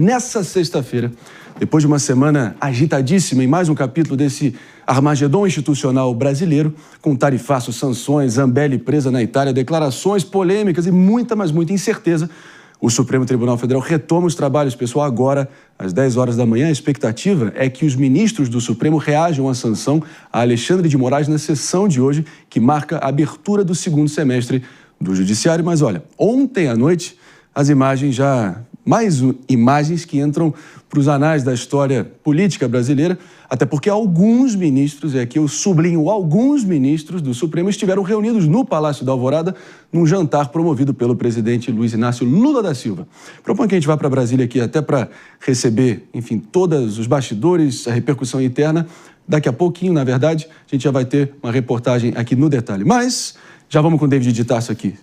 Nessa sexta-feira, depois de uma semana agitadíssima em mais um capítulo desse Armagedon institucional brasileiro, com tarifaço, sanções, Zambelli presa na Itália, declarações polêmicas e muita, mas muita incerteza, o Supremo Tribunal Federal retoma os trabalhos, pessoal, agora às 10 horas da manhã. A expectativa é que os ministros do Supremo reajam à sanção a Alexandre de Moraes na sessão de hoje, que marca a abertura do segundo semestre do Judiciário. Mas olha, ontem à noite, as imagens mais imagens que entram para os anais da história política brasileira, até porque alguns ministros, e aqui eu sublinho, alguns ministros do Supremo estiveram reunidos no Palácio da Alvorada num jantar promovido pelo presidente Luiz Inácio Lula da Silva. Proponho que a gente vá para Brasília aqui até para receber, enfim, todos os bastidores, a repercussão interna. Daqui a pouquinho, na verdade, a gente já vai ter uma reportagem aqui no detalhe. Mas já vamos com o David de Tarso aqui.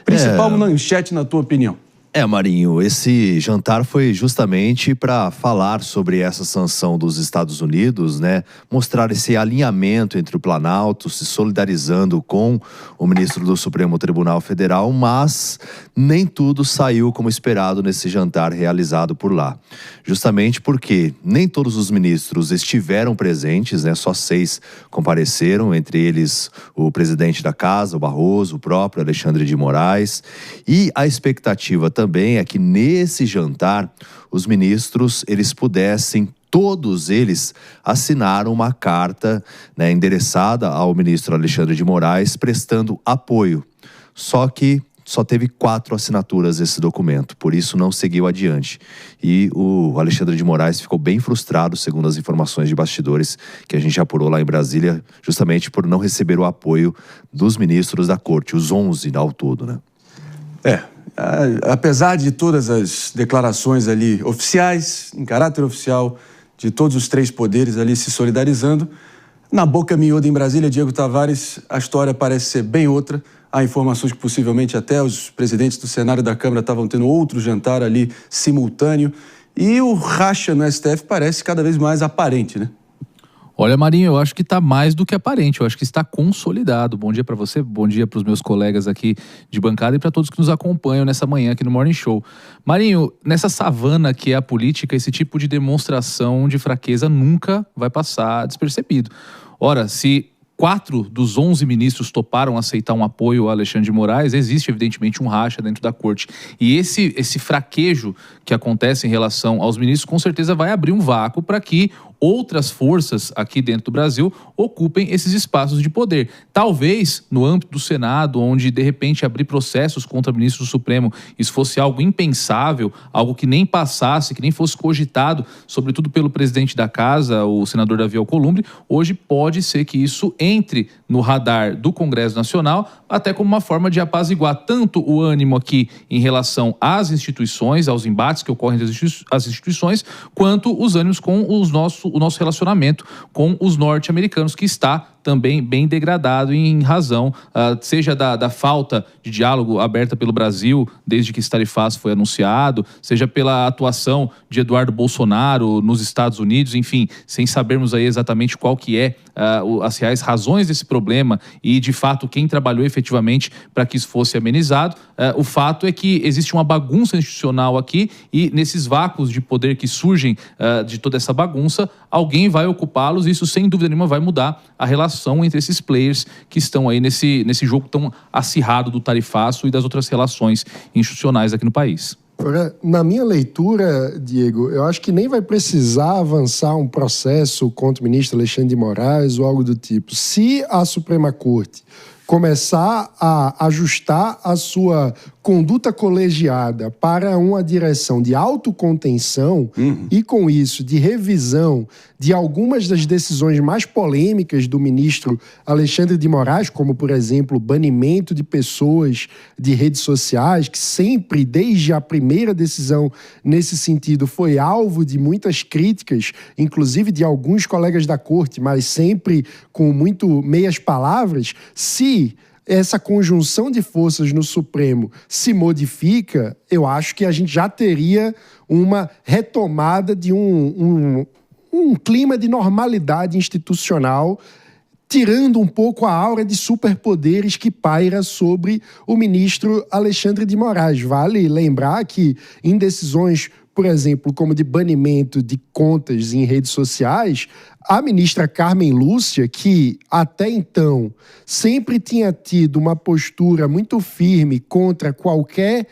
Principal manchete, na tua opinião? Marinho, esse jantar foi justamente para falar sobre essa sanção dos Estados Unidos, né? Mostrar esse alinhamento entre o Planalto, se solidarizando com o ministro do Supremo Tribunal Federal, mas nem tudo saiu como esperado nesse jantar realizado por lá. Justamente porque nem todos os ministros estiveram presentes, né? Só 6 compareceram, entre eles o presidente da Casa, o Barroso, o próprio Alexandre de Moraes, e a expectativa também é que nesse jantar os ministros eles pudessem, todos eles, assinar uma carta, né, endereçada ao ministro Alexandre de Moraes prestando apoio. Só que só teve 4 assinaturas esse documento, por isso não seguiu adiante. E o Alexandre de Moraes ficou bem frustrado, segundo as informações de bastidores que a gente apurou lá em Brasília, justamente por não receber o apoio dos ministros da corte, os 11 ao todo, né? Apesar de todas as declarações ali oficiais, em caráter oficial, de todos os 3 poderes ali se solidarizando, na boca miúda em Brasília, Diego Tavares, a história parece ser bem outra. Há informações que possivelmente até os presidentes do Senado e da Câmara estavam tendo outro jantar ali simultâneo. E o racha no STF parece cada vez mais aparente, né? Olha, Marinho, eu acho que está mais do que aparente, eu acho que está consolidado. Bom dia para você, bom dia para os meus colegas aqui de bancada e para todos que nos acompanham nessa manhã aqui no Morning Show. Marinho, nessa savana que é a política, esse tipo de demonstração de fraqueza nunca vai passar despercebido. Ora, se 4 dos 11 ministros toparam aceitar um apoio a Alexandre de Moraes, existe evidentemente um racha dentro da corte. E esse fraquejo que acontece em relação aos ministros, com certeza vai abrir um vácuo para que outras forças aqui dentro do Brasil ocupem esses espaços de poder. Talvez no âmbito do Senado, onde de repente abrir processos contra ministros do Supremo, isso fosse algo impensável, algo que nem passasse, que nem fosse cogitado, sobretudo pelo presidente da Casa, o senador Davi Alcolumbre. Hoje pode ser que isso entre no radar do Congresso Nacional, até como uma forma de apaziguar tanto o ânimo aqui em relação às instituições, aos embates que ocorrem das instituições, quanto os ânimos com o nosso relacionamento com os norte-americanos, que está também bem degradado em razão, seja da falta de diálogo aberta pelo Brasil desde que esse tarifaço foi anunciado, seja pela atuação de Eduardo Bolsonaro nos Estados Unidos, enfim, sem sabermos aí exatamente qual que é as reais razões desse problema e, de fato, quem trabalhou efetivamente para que isso fosse amenizado. O fato é que existe uma bagunça institucional aqui e, nesses vácuos de poder que surgem de toda essa bagunça, alguém vai ocupá-los e isso, sem dúvida nenhuma, vai mudar a relação entre esses players que estão aí nesse jogo tão acirrado do tarifaço e das outras relações institucionais aqui no país. Na minha leitura, Diego, eu acho que nem vai precisar avançar um processo contra o ministro Alexandre de Moraes ou algo do tipo. Se a Suprema Corte começar a ajustar a sua conduta colegiada para uma direção de autocontenção e, com isso, de revisão de algumas das decisões mais polêmicas do ministro Alexandre de Moraes, como, por exemplo, o banimento de pessoas de redes sociais, que sempre, desde a primeira decisão nesse sentido, foi alvo de muitas críticas, inclusive de alguns colegas da corte, mas sempre com muito meias palavras. Se essa conjunção de forças no Supremo se modifica, eu acho que a gente já teria uma retomada de um clima de normalidade institucional, tirando um pouco a aura de superpoderes que paira sobre o ministro Alexandre de Moraes. Vale lembrar que, em decisões por exemplo, como de banimento de contas em redes sociais, a ministra Carmen Lúcia, que até então sempre tinha tido uma postura muito firme contra qualquer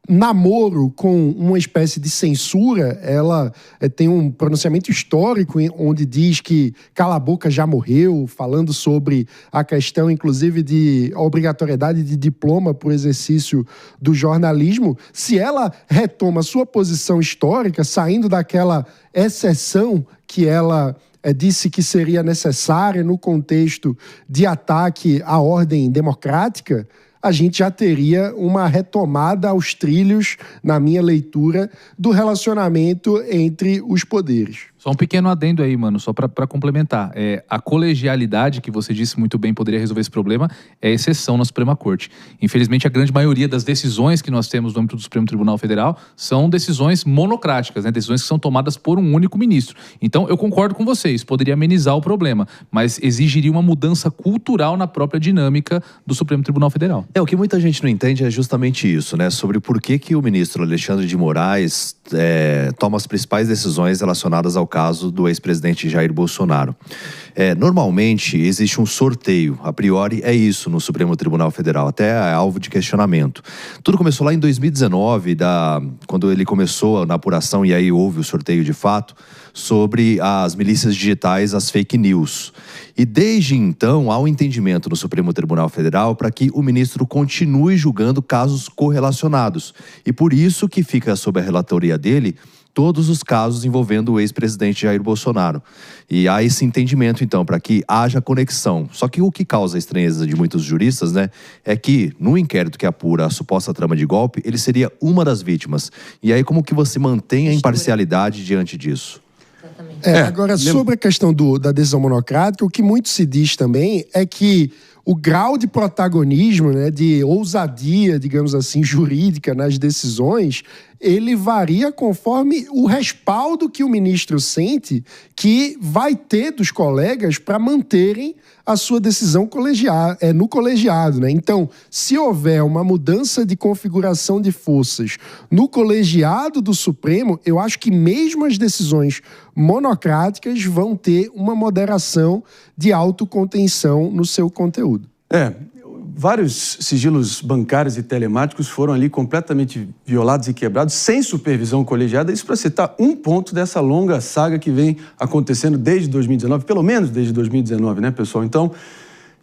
namoro com uma espécie de censura, ela tem um pronunciamento histórico onde diz que Cala a Boca já morreu, falando sobre a questão, inclusive, de obrigatoriedade de diploma para o exercício do jornalismo. Se ela retoma sua posição histórica, saindo daquela exceção que ela disse que seria necessária no contexto de ataque à ordem democrática, a gente já teria uma retomada aos trilhos, na minha leitura, do relacionamento entre os poderes. Só um pequeno adendo aí, mano, só para complementar. A colegialidade, que você disse muito bem, poderia resolver esse problema, é exceção na Suprema Corte. Infelizmente, a grande maioria das decisões que nós temos no âmbito do Supremo Tribunal Federal são decisões monocráticas, né? Decisões que são tomadas por um único ministro. Então, eu concordo com vocês, poderia amenizar o problema, mas exigiria uma mudança cultural na própria dinâmica do Supremo Tribunal Federal. O que muita gente não entende é justamente isso, né? Sobre por que o ministro Alexandre de Moraes toma as principais decisões relacionadas ao caso do ex-presidente Jair Bolsonaro. Normalmente existe um sorteio, a priori é isso no Supremo Tribunal Federal, até é alvo de questionamento. Tudo começou lá em 2019, quando ele começou na apuração, e aí houve o sorteio de fato, sobre as milícias digitais, as fake news. E desde então há um entendimento no Supremo Tribunal Federal para que o ministro continue julgando casos correlacionados. E por isso que fica sob a relatoria dele todos os casos envolvendo o ex-presidente Jair Bolsonaro. E há esse entendimento, então, para que haja conexão. Só que o que causa a estranheza de muitos juristas, né, é que, no inquérito que apura a suposta trama de golpe, ele seria uma das vítimas. E aí, como que você mantém a imparcialidade diante disso? Agora, sobre a questão da decisão monocrática, o que muito se diz também é que o grau de protagonismo, né, de ousadia, digamos assim, jurídica nas decisões, ele varia conforme o respaldo que o ministro sente que vai ter dos colegas para manterem a sua decisão no colegiado, né? Então, se houver uma mudança de configuração de forças no colegiado do Supremo, eu acho que mesmo as decisões monocráticas vão ter uma moderação de autocontenção no seu conteúdo. Vários sigilos bancários e telemáticos foram ali completamente violados e quebrados, sem supervisão colegiada. Isso para citar um ponto dessa longa saga que vem acontecendo desde 2019, pelo menos desde 2019, né, pessoal? Então,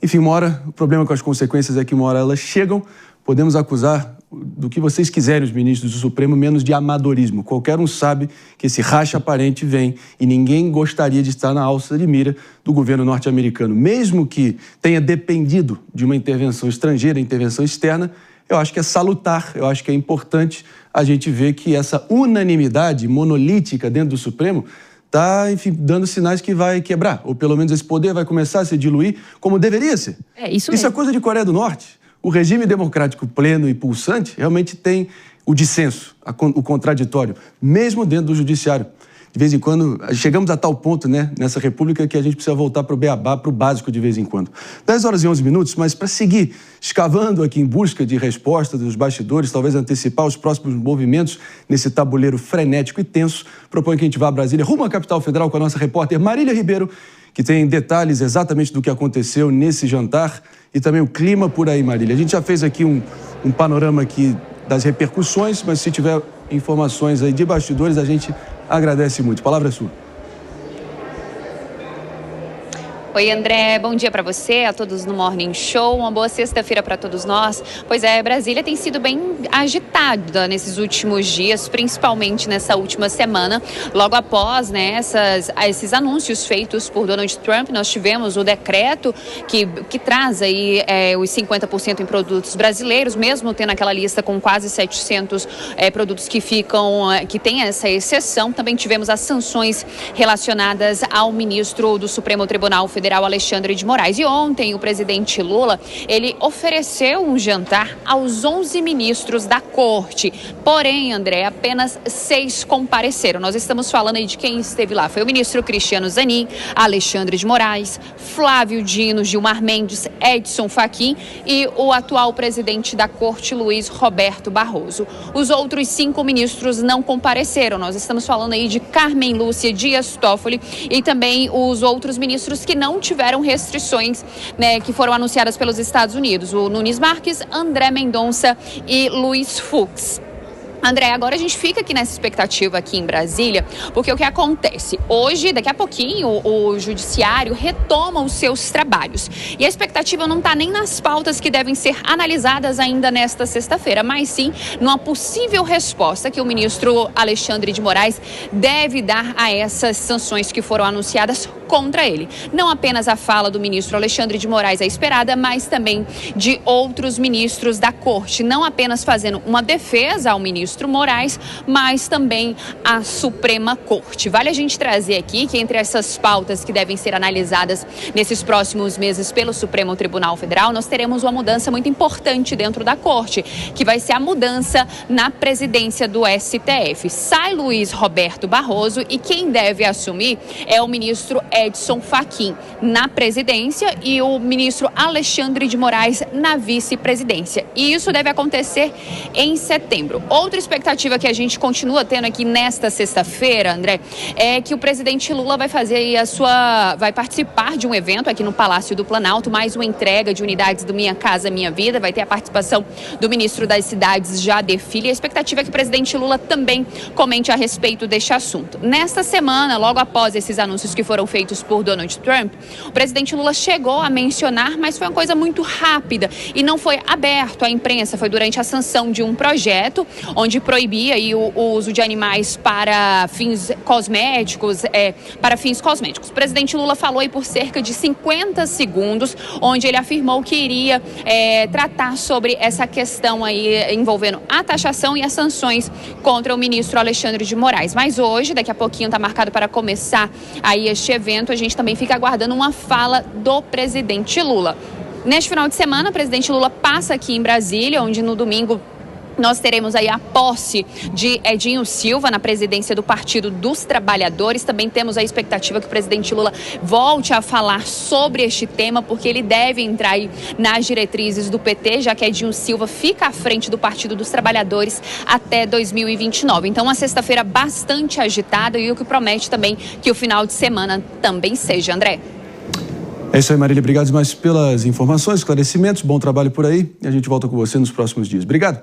enfim, uma hora, o problema com as consequências é que uma hora elas chegam. Podemos acusar do que vocês quiserem os ministros do Supremo, menos de amadorismo. Qualquer um sabe que esse racha aparente vem e ninguém gostaria de estar na alça de mira do governo norte-americano. Mesmo que tenha dependido de uma intervenção estrangeira, intervenção externa, eu acho que é salutar, eu acho que é importante a gente ver que essa unanimidade monolítica dentro do Supremo está, enfim, dando sinais que vai quebrar, ou pelo menos esse poder vai começar a se diluir como deveria ser. Isso é coisa de Coreia do Norte. O regime democrático pleno e pulsante realmente tem o dissenso, o contraditório, mesmo dentro do judiciário. De vez em quando, chegamos a tal ponto, né, nessa república que a gente precisa voltar para o beabá, para o básico de vez em quando. 10 horas e 11 minutos, mas para seguir escavando aqui em busca de resposta dos bastidores, talvez antecipar os próximos movimentos nesse tabuleiro frenético e tenso, proponho que a gente vá a Brasília, rumo à capital federal com a nossa repórter Marília Ribeiro, que tem detalhes exatamente do que aconteceu nesse jantar e também o clima por aí, Marília. A gente já fez aqui um panorama aqui das repercussões, mas se tiver informações aí de bastidores, a gente agradece muito. A palavra é sua. Oi, André, bom dia para você, a todos no Morning Show, uma boa sexta-feira para todos nós. Pois é, Brasília tem sido bem agitada nesses últimos dias, principalmente nessa última semana. Logo após, né, esses anúncios feitos por Donald Trump, nós tivemos o decreto que traz aí os 50% em produtos brasileiros, mesmo tendo aquela lista com quase 700 produtos que tem essa exceção. Também tivemos as sanções relacionadas ao ministro do Supremo Tribunal Federal, Federal Alexandre de Moraes. E ontem o presidente Lula, ele ofereceu um jantar aos 11 ministros da corte. Porém, André, apenas 6 compareceram. Nós estamos falando aí de quem esteve lá. Foi o ministro Cristiano Zanin, Alexandre de Moraes, Flávio Dino, Gilmar Mendes, Edson Fachin e o atual presidente da corte, Luiz Roberto Barroso. Os outros 5 ministros não compareceram. Nós estamos falando aí de Carmen Lúcia Dias Toffoli e também os outros ministros que não tiveram restrições, né, que foram anunciadas pelos Estados Unidos. O Nunes Marques, André Mendonça e Luiz Fux. André, agora a gente fica aqui nessa expectativa aqui em Brasília, porque o que acontece? Hoje, daqui a pouquinho, o judiciário retoma os seus trabalhos. E a expectativa não está nem nas pautas que devem ser analisadas ainda nesta sexta-feira, mas sim numa possível resposta que o ministro Alexandre de Moraes deve dar a essas sanções que foram anunciadas contra ele. Não apenas a fala do ministro Alexandre de Moraes é esperada, mas também de outros ministros da corte, não apenas fazendo uma defesa ao ministro Moraes, mas também a Suprema Corte. Vale a gente trazer aqui que entre essas pautas que devem ser analisadas nesses próximos meses pelo Supremo Tribunal Federal, nós teremos uma mudança muito importante dentro da Corte, que vai ser a mudança na presidência do STF. Sai Luiz Roberto Barroso e quem deve assumir é o ministro Edson Fachin na presidência e o ministro Alexandre de Moraes na vice-presidência. E isso deve acontecer em setembro. Outra expectativa que a gente continua tendo aqui nesta sexta-feira, André, é que o presidente Lula vai fazer vai participar de um evento aqui no Palácio do Planalto, mais uma entrega de unidades do Minha Casa Minha Vida, vai ter a participação do ministro das Cidades, Jader Filho, e a expectativa é que o presidente Lula também comente a respeito deste assunto. Nesta semana, logo após esses anúncios que foram feitos por Donald Trump, o presidente Lula chegou a mencionar, mas foi uma coisa muito rápida e não foi aberto à imprensa, foi durante a sanção de um projeto onde proibia aí o uso de animais para fins cosméticos, O presidente Lula falou aí por cerca de 50 segundos, onde ele afirmou que iria tratar sobre essa questão aí envolvendo a taxação e as sanções contra o ministro Alexandre de Moraes. Mas hoje, daqui a pouquinho, está marcado para começar aí este evento, a gente também fica aguardando uma fala do presidente Lula. Neste final de semana, o presidente Lula passa aqui em Brasília, onde no domingo nós teremos aí a posse de Edinho Silva na presidência do Partido dos Trabalhadores. Também temos a expectativa que o presidente Lula volte a falar sobre este tema, porque ele deve entrar aí nas diretrizes do PT, já que Edinho Silva fica à frente do Partido dos Trabalhadores até 2029. Então, uma sexta-feira bastante agitada e o que promete também que o final de semana também seja, André. É isso aí, Marília. Obrigado demais pelas informações, esclarecimentos. Bom trabalho por aí. E a gente volta com você nos próximos dias. Obrigado.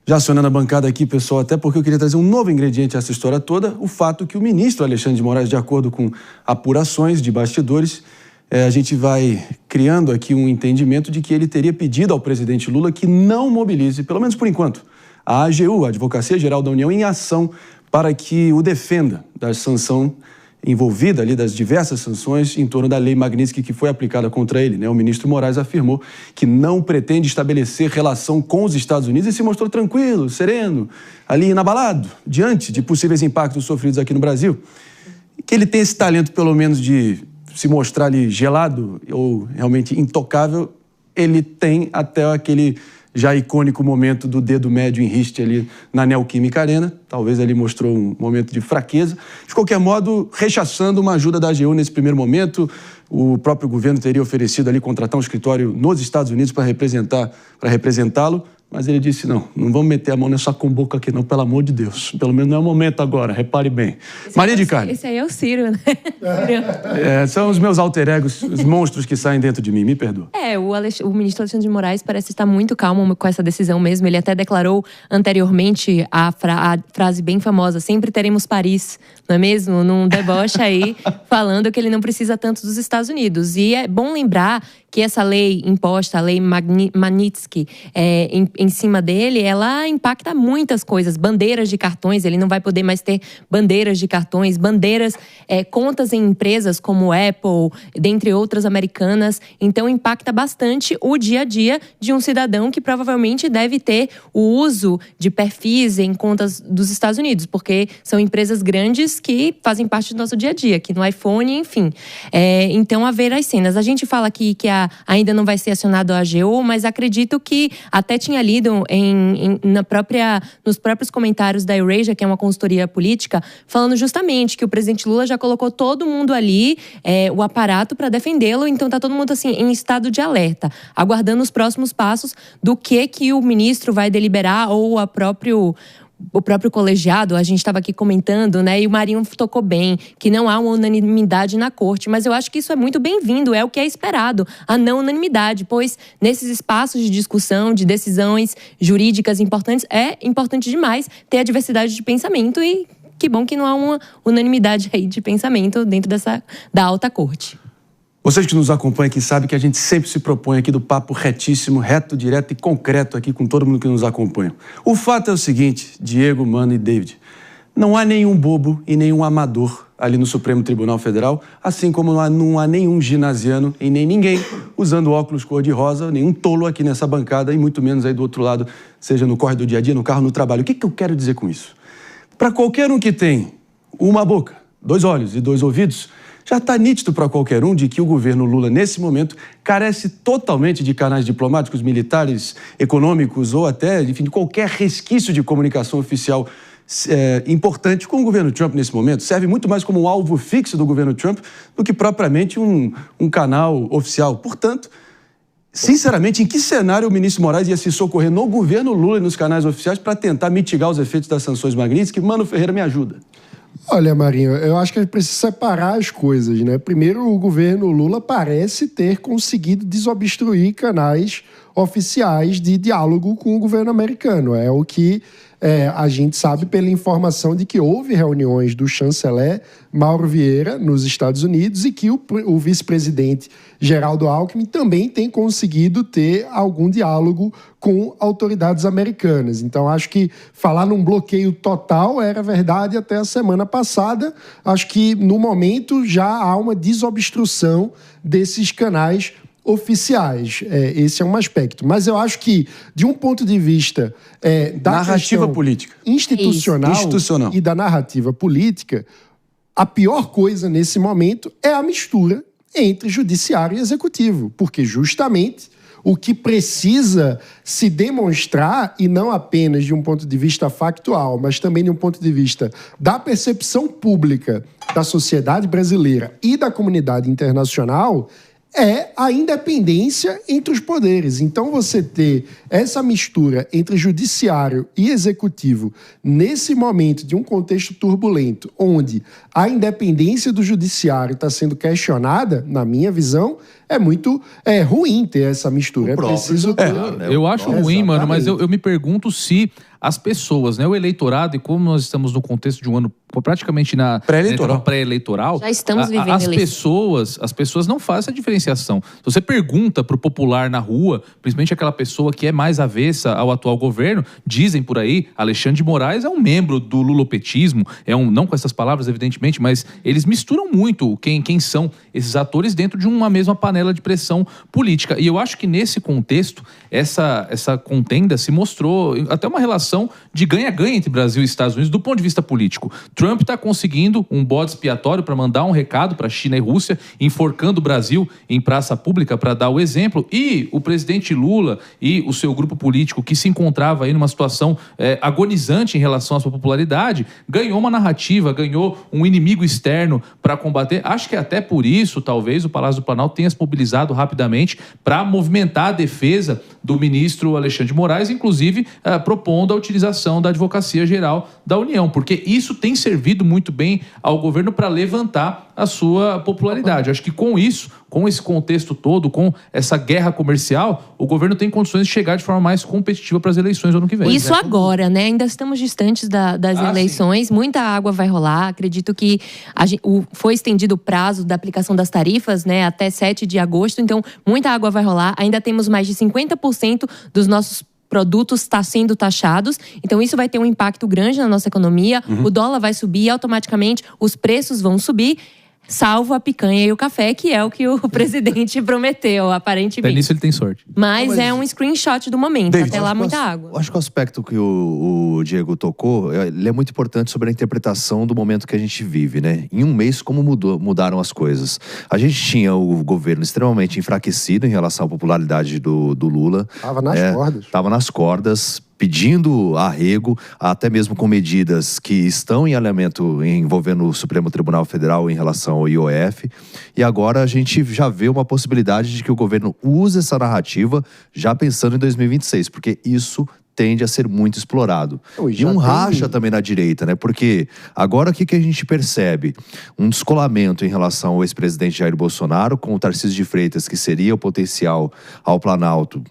Já acionando a bancada aqui, pessoal, até porque eu queria trazer um novo ingrediente a essa história toda, o fato que o ministro Alexandre de Moraes, de acordo com apurações de bastidores, a gente vai criando aqui um entendimento de que ele teria pedido ao presidente Lula que não mobilize, pelo menos por enquanto, a AGU, a Advocacia Geral da União, em ação para que o defenda da sanção envolvida ali, das diversas sanções em torno da lei Magnitsky que foi aplicada contra ele, né? O ministro Moraes afirmou que não pretende estabelecer relação com os Estados Unidos e se mostrou tranquilo, sereno, ali inabalado, diante de possíveis impactos sofridos aqui no Brasil. Que ele tem esse talento, pelo menos, de se mostrar ali gelado ou realmente intocável, ele tem até aquele já icônico momento do dedo médio em riste ali na Neoquímica Arena. Talvez ele mostrou um momento de fraqueza. De qualquer modo, rechaçando uma ajuda da AGU nesse primeiro momento, o próprio governo teria oferecido ali contratar um escritório nos Estados Unidos para representá-lo, mas ele disse, não vamos meter a mão nessa comboca aqui não, pelo amor de Deus. Pelo menos não é o momento agora, repare bem. Maria de Carne. Esse aí é o Ciro, né? São os meus alter egos, os monstros que saem dentro de mim, me perdoa. O ministro Alexandre de Moraes parece estar muito calmo com essa decisão mesmo. Ele até declarou anteriormente a frase bem famosa, sempre teremos Paris, não é mesmo? Num deboche aí, falando que ele não precisa tanto dos Estados Unidos. E é bom lembrar que essa lei imposta, a lei Magnitsky, em cima dele, ela impacta muitas coisas. Bandeiras de cartões, ele não vai poder mais ter bandeiras de cartões, contas em empresas como Apple, dentre outras americanas. Então, impacta bastante o dia a dia de um cidadão que provavelmente deve ter o uso de perfis em contas dos Estados Unidos, porque são empresas grandes que fazem parte do nosso dia a dia, aqui no iPhone, enfim. Então, a ver as cenas. A gente fala aqui que ainda não vai ser acionado a AGU, mas acredito que até tinha lido nos próprios comentários da Eurasia, que é uma consultoria política, falando justamente que o presidente Lula já colocou todo mundo ali, o aparato para defendê-lo, então tá todo mundo assim em estado de alerta, aguardando os próximos passos do que o ministro vai deliberar ou o próprio colegiado. A gente estava aqui comentando, né? E o Marinho tocou bem, que não há uma unanimidade na corte. Mas eu acho que isso é muito bem-vindo, é o que é esperado, a não unanimidade. Pois nesses espaços de discussão, de decisões jurídicas importantes, é importante demais ter a diversidade de pensamento e que bom que não há uma unanimidade aí de pensamento dentro da alta corte. Vocês que nos acompanham aqui sabem que a gente sempre se propõe aqui do papo retíssimo, reto, direto e concreto aqui com todo mundo que nos acompanha. O fato é o seguinte, Diego, Mano e David, não há nenhum bobo e nenhum amador ali no Supremo Tribunal Federal, assim como não há nenhum ginasiano e nem ninguém usando óculos cor-de-rosa, nenhum tolo aqui nessa bancada e muito menos aí do outro lado, seja no corre do dia a dia, no carro, no trabalho. O que eu quero dizer com isso? Para qualquer um que tem uma boca, 2 olhos e 2 ouvidos, já está nítido para qualquer um de que o governo Lula, nesse momento, carece totalmente de canais diplomáticos, militares, econômicos ou até, enfim, de qualquer resquício de comunicação oficial importante com o governo Trump nesse momento. Serve muito mais como um alvo fixo do governo Trump do que propriamente um canal oficial. Portanto, sinceramente, em que cenário o ministro Moraes ia se socorrer no governo Lula e nos canais oficiais para tentar mitigar os efeitos das sanções Magnitsky? Mano Ferreira, me ajuda. Olha, Marinho, eu acho que a gente precisa separar as coisas, né? Primeiro, o governo Lula parece ter conseguido desobstruir canais oficiais de diálogo com o governo americano. É o que a gente sabe pela informação de que houve reuniões do chanceler Mauro Vieira nos Estados Unidos e que o vice-presidente Geraldo Alckmin também tem conseguido ter algum diálogo com autoridades americanas. Então, acho que falar num bloqueio total era verdade até a semana passada. Acho que, no momento, já há uma desobstrução desses canais oficiais. Esse é um aspecto. Mas eu acho que, de um ponto de vista da narrativa política institucional e da narrativa política, a pior coisa nesse momento é a mistura entre judiciário e executivo, porque justamente o que precisa se demonstrar, e não apenas de um ponto de vista factual, mas também de um ponto de vista da percepção pública da sociedade brasileira e da comunidade internacional, é a independência entre os poderes. Então, você ter essa mistura entre judiciário e executivo nesse momento de um contexto turbulento, onde a independência do judiciário está sendo questionada, na minha visão, é muito ruim ter essa mistura. É preciso ter... Eu acho ruim, mano, mas eu me pergunto se as pessoas, né, o eleitorado, e como nós estamos no contexto de um ano praticamente na pré-eleitoral, já estamos vivendo as pessoas não fazem essa diferenciação. Se você pergunta pro popular na rua, principalmente aquela pessoa que é mais avessa ao atual governo, dizem por aí, Alexandre de Moraes é um membro do lulopetismo, não com essas palavras, evidentemente, mas eles misturam muito quem são esses atores dentro de uma mesma panela de pressão política. E eu acho que nesse contexto, essa contenda se mostrou até uma relação de ganha-ganha entre Brasil e Estados Unidos do ponto de vista político. Trump está conseguindo um bode expiatório para mandar um recado para China e Rússia, enforcando o Brasil em praça pública para dar o exemplo, e o presidente Lula e o seu grupo político, que se encontrava aí numa situação agonizante em relação à sua popularidade, ganhou uma narrativa, ganhou um inimigo externo para combater. Acho que até por isso, talvez, o Palácio do Planalto tenha se mobilizado rapidamente para movimentar a defesa do ministro Alexandre de Moraes, inclusive propondo a utilização da Advocacia Geral da União, porque isso tem servido muito bem ao governo para levantar a sua popularidade. Acho que com isso com esse contexto todo, com essa guerra comercial, o governo tem condições de chegar de forma mais competitiva para as eleições do ano que vem. Isso agora, né? Ainda estamos distantes das eleições, sim. Muita água vai rolar. Acredito que foi estendido o prazo da aplicação das tarifas, né, até 7 de agosto, então muita água vai rolar. Ainda temos mais de 50% dos nossos produtos está sendo taxados, então isso vai ter um impacto grande na nossa economia, o dólar vai subir automaticamente, os preços vão subir, salvo a picanha e o café, que é o que o presidente prometeu, aparentemente. Até nisso ele tem sorte. Mas é um screenshot do momento, David, até lá muita água. Acho que o aspecto que o Diego tocou, ele é muito importante sobre a interpretação do momento que a gente vive, né? Em um mês, como mudaram as coisas. A gente tinha o governo extremamente enfraquecido em relação à popularidade do Lula. Estava nas cordas. Estava nas cordas, pedindo arrego, até mesmo com medidas que estão em alinhamento envolvendo o Supremo Tribunal Federal em relação ao IOF. E agora a gente já vê uma possibilidade de que o governo use essa narrativa já pensando em 2026, porque isso tende a ser muito explorado. E um racha também na direita, né? Porque agora o que a gente percebe? Um descolamento em relação ao ex-presidente Jair Bolsonaro com o Tarcísio de Freitas, que seria o potencial ao Planalto,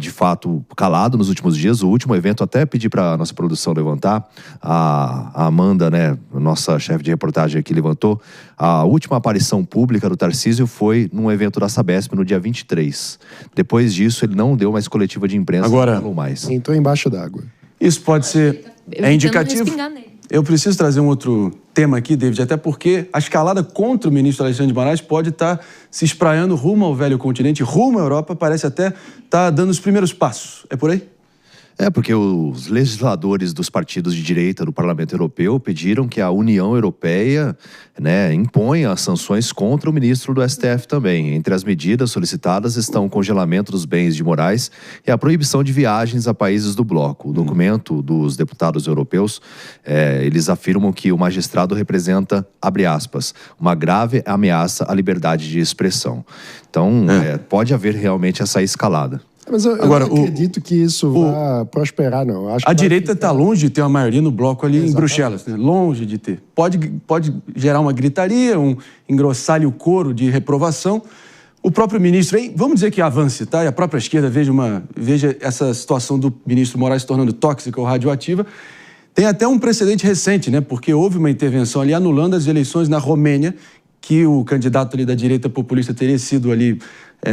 de fato, calado nos últimos dias. O último evento, até pedi para a nossa produção levantar, a Amanda, né, nossa chefe de reportagem aqui, levantou. A última aparição pública do Tarcísio foi num evento da Sabesp no dia 23. Depois disso, ele não deu mais coletiva de imprensa, agora, não falou mais. Entrou embaixo d'água. Isso pode ser indicativo. Eu preciso trazer um outro tema aqui, David, até porque a escalada contra o ministro Alexandre de Moraes pode estar se espraiando rumo ao velho continente, rumo à Europa, parece até estar dando os primeiros passos. É por aí? Porque os legisladores dos partidos de direita do Parlamento Europeu pediram que a União Europeia, né, imponha sanções contra o ministro do STF também. Entre as medidas solicitadas estão o congelamento dos bens de Moraes e a proibição de viagens a países do bloco. O documento dos deputados europeus, eles afirmam que o magistrado representa, abre aspas, uma grave ameaça à liberdade de expressão. Então, pode haver realmente essa escalaada. Mas eu não acredito que isso vá prosperar, não. Acho que a direita está longe de ter uma maioria no bloco ali em Bruxelas, né? Longe de ter. Pode gerar uma gritaria, engrossar-lhe o coro de reprovação. O próprio ministro, vamos dizer que avance, tá? E a própria esquerda veja essa situação do ministro Moraes se tornando tóxica ou radioativa. Tem até um precedente recente, né? Porque houve uma intervenção ali anulando as eleições na Romênia, que o candidato ali da direita populista teria sido ali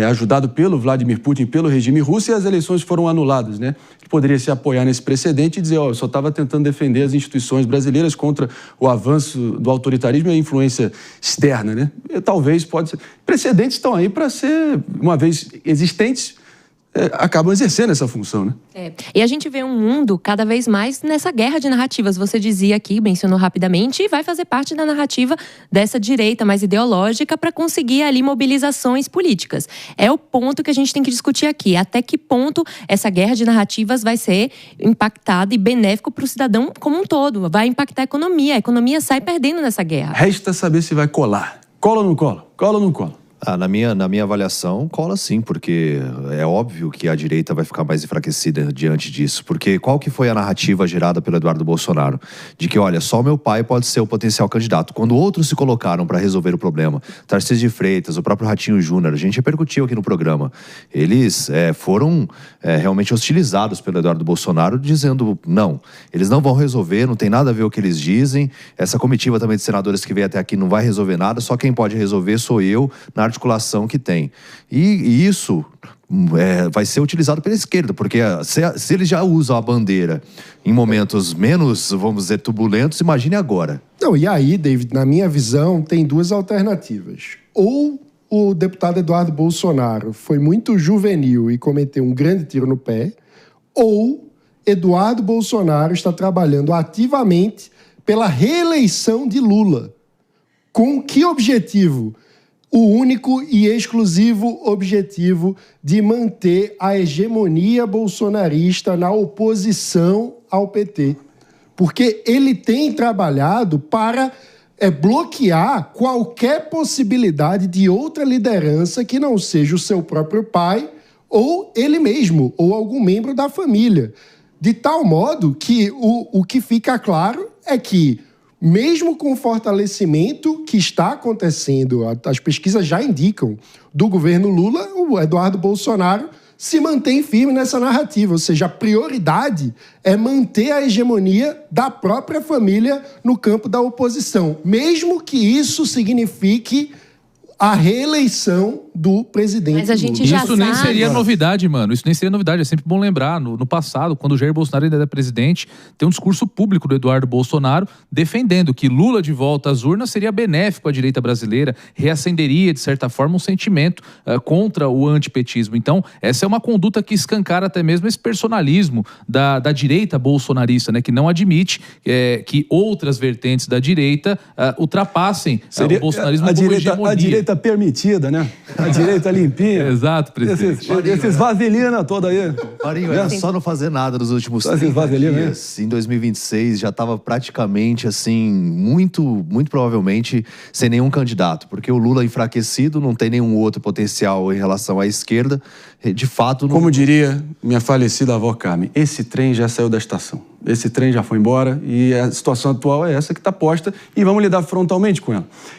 ajudado pelo Vladimir Putin, pelo regime russo, e as eleições foram anuladas, né? Ele poderia se apoiar nesse precedente e dizer, eu só estava tentando defender as instituições brasileiras contra o avanço do autoritarismo e a influência externa, né? Talvez pode ser. Precedentes estão aí para ser, uma vez existentes, acabam exercendo essa função, né? E a gente vê um mundo cada vez mais nessa guerra de narrativas. Você dizia aqui, mencionou rapidamente, e vai fazer parte da narrativa dessa direita mais ideológica para conseguir ali mobilizações políticas. É o ponto que a gente tem que discutir aqui. Até que ponto essa guerra de narrativas vai ser impactada e benéfico para o cidadão como um todo. Vai impactar a economia sai perdendo nessa guerra. Resta saber se vai colar. Cola ou não cola? Cola ou não cola? Na minha avaliação, cola sim, porque é óbvio que a direita vai ficar mais enfraquecida diante disso. Porque qual que foi a narrativa gerada pelo Eduardo Bolsonaro? De que, olha, só meu pai pode ser o potencial candidato. Quando outros se colocaram para resolver o problema, Tarcísio de Freitas, o próprio Ratinho Júnior, a gente repercutiu aqui no programa. Eles foram realmente hostilizados pelo Eduardo Bolsonaro, dizendo, não, eles não vão resolver, não tem nada a ver o que eles dizem. Essa comitiva também de senadores que veio até aqui não vai resolver nada, só quem pode resolver sou eu, na articulação que tem. E isso vai ser utilizado pela esquerda, porque se eles já usam a bandeira em momentos menos, vamos dizer, turbulentos, imagine agora. Não, e aí, David, na minha visão, tem duas alternativas. Ou o deputado Eduardo Bolsonaro foi muito juvenil e cometeu um grande tiro no pé, ou Eduardo Bolsonaro está trabalhando ativamente pela reeleição de Lula. Com que objetivo? O único e exclusivo objetivo de manter a hegemonia bolsonarista na oposição ao PT. Porque ele tem trabalhado para bloquear qualquer possibilidade de outra liderança que não seja o seu próprio pai ou ele mesmo, ou algum membro da família. De tal modo que o que fica claro é que mesmo com o fortalecimento que está acontecendo, as pesquisas já indicam, do governo Lula, o Eduardo Bolsonaro se mantém firme nessa narrativa. Ou seja, a prioridade é manter a hegemonia da própria família no campo da oposição, mesmo que isso signifique a reeleição do presidente. Mas a gente Lula. já Isso nem sabe. seria novidade, mano. Isso nem seria novidade. É sempre bom lembrar. No passado, quando o Jair Bolsonaro ainda era presidente, tem um discurso público do Eduardo Bolsonaro defendendo que Lula de volta às urnas seria benéfico à direita brasileira, reacenderia, de certa forma, um sentimento contra o antipetismo. Então, essa é uma conduta que escancara até mesmo esse personalismo da direita bolsonarista, né, que não admite que outras vertentes da direita ultrapassem o bolsonarismo como hegemonia. A direita permitida, né? A direita limpinha. Exato, presidente. Esses vaselina toda aí. Marinho, era só não fazer nada nos últimos 30 dias. Em 2026 já estava praticamente assim, muito provavelmente sem nenhum candidato, porque o Lula enfraquecido, não tem nenhum outro potencial em relação à esquerda, de fato... Como diria minha falecida avó Carmen, esse trem já saiu da estação. Esse trem já foi embora e a situação atual é essa que está posta e vamos lidar frontalmente com ela.